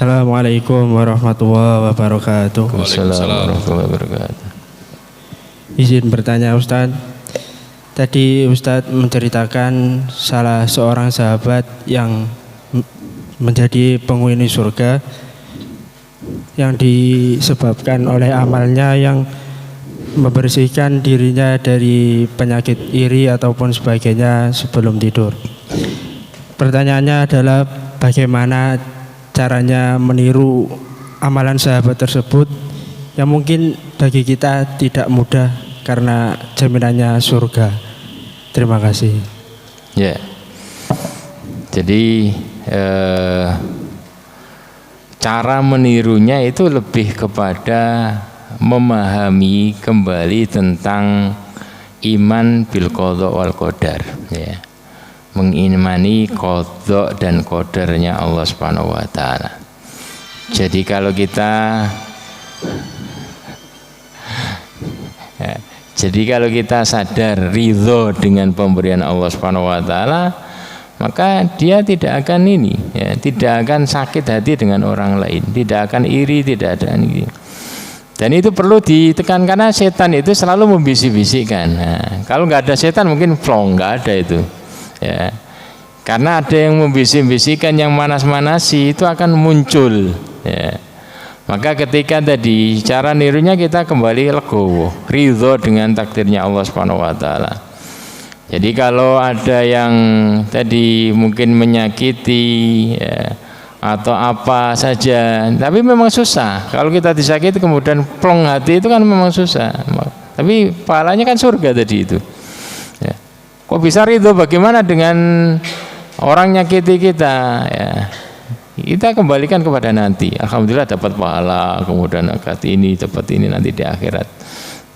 Assalamualaikum warahmatullahi wabarakatuh. Waalaikumsalam warahmatullahi wabarakatuh. Izin bertanya Ustadz. Tadi Ustadz menceritakan salah seorang sahabat yang menjadi penghuni surga yang disebabkan oleh amalnya yang membersihkan dirinya dari penyakit iri ataupun sebagainya sebelum tidur. Pertanyaannya adalah bagaimana caranya meniru amalan sahabat tersebut yang mungkin bagi kita tidak mudah karena jaminannya surga. Terima kasih. Ya. Jadi cara menirunya itu lebih kepada memahami kembali tentang iman bil qadha wal qadar, ya. Mengimani qadha dan qadarnya Allah Subhanahu wa taala. Jadi kalau kita sadar ridho dengan pemberian Allah Subhanahu wa taala, maka dia tidak akan tidak akan sakit hati dengan orang lain, tidak akan iri, tidak ada ini. Dan itu perlu ditekan karena setan itu selalu membisik-bisikkan. Nah, kalau nggak ada setan mungkin plong, nggak ada itu. Ya, karena ada yang membisik-bisikkan, yang manas-manasi itu akan muncul. Ya. Maka ketika tadi cara nirunya kita kembali legowo, ridho dengan takdirnya Allah Subhanahu wa taala. Jadi kalau ada yang tadi mungkin menyakiti, ya, atau apa saja, tapi memang susah. Kalau kita disakiti kemudian plong hati itu kan memang susah. Tapi pahalanya kan surga tadi itu. Ya. Kok bisa ridho? Bagaimana dengan orang nyakiti kita? Ya. Kita kembalikan kepada nanti. Alhamdulillah dapat pahala, kemudian dapat ini nanti di akhirat.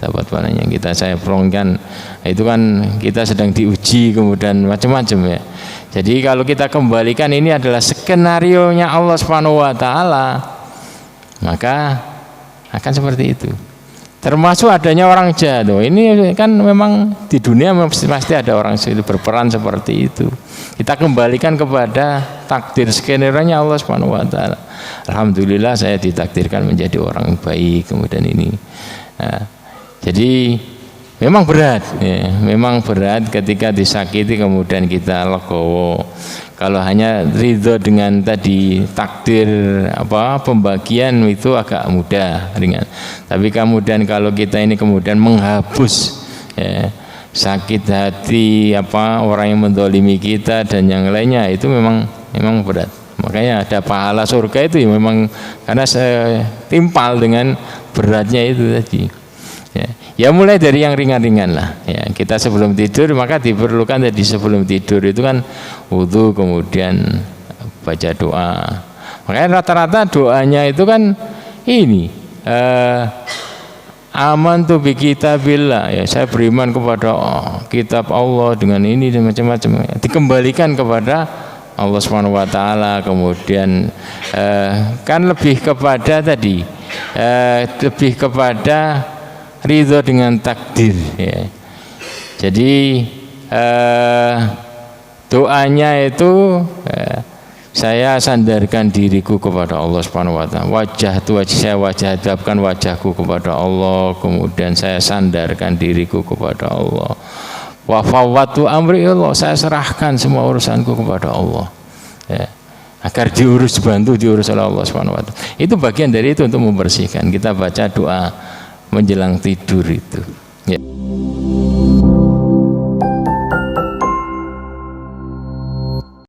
Dapat pahalanya yang saya plongkan. Itu kan kita sedang diuji kemudian macam-macam, ya. Jadi kalau kita kembalikan ini adalah skenarionya Allah Subhanahu wa taala, maka akan seperti itu. Termasuk adanya orang jahat. Ini kan memang di dunia pasti ada orang itu berperan seperti itu. Kita kembalikan kepada takdir skenario-nya Allah Subhanahu wa taala. Alhamdulillah saya ditakdirkan menjadi orang baik kemudian ini. Nah, jadi memang berat, ya. Memang berat ketika disakiti kemudian kita legowo. Kalau hanya ridho dengan tadi takdir pembagian itu agak mudah, ringan. Tapi kemudian kalau kita ini kemudian menghapus, ya, sakit hati orang yang mendolimi kita dan yang lainnya, itu memang berat. Makanya ada pahala surga itu ya memang karena timpal dengan beratnya itu tadi. Ya mulai dari yang ringan-ringan lah, ya. Kita sebelum tidur maka diperlukan tadi sebelum tidur itu kan wudu kemudian baca doa. Makanya rata-rata doanya itu kan ini amantu bi kitabillah, ya, saya beriman kepada kitab Allah dengan ini dan macam-macam, dikembalikan kepada Allah Subhanahu wa taala. Kemudian kan lebih kepada tadi lebih kepada ridho dengan takdir, ya. Jadi doanya itu saya sandarkan diriku kepada Allah Subhanahu wa taala. Saya hadapkan wajahku kepada Allah, kemudian saya sandarkan diriku kepada Allah. Wa fawwatu amri Allah, saya serahkan semua urusanku kepada Allah. Ya. Agar diurus oleh Allah Subhanahu wa taala. Itu bagian dari itu untuk membersihkan. Kita baca doa menjelang tidur itu, ya.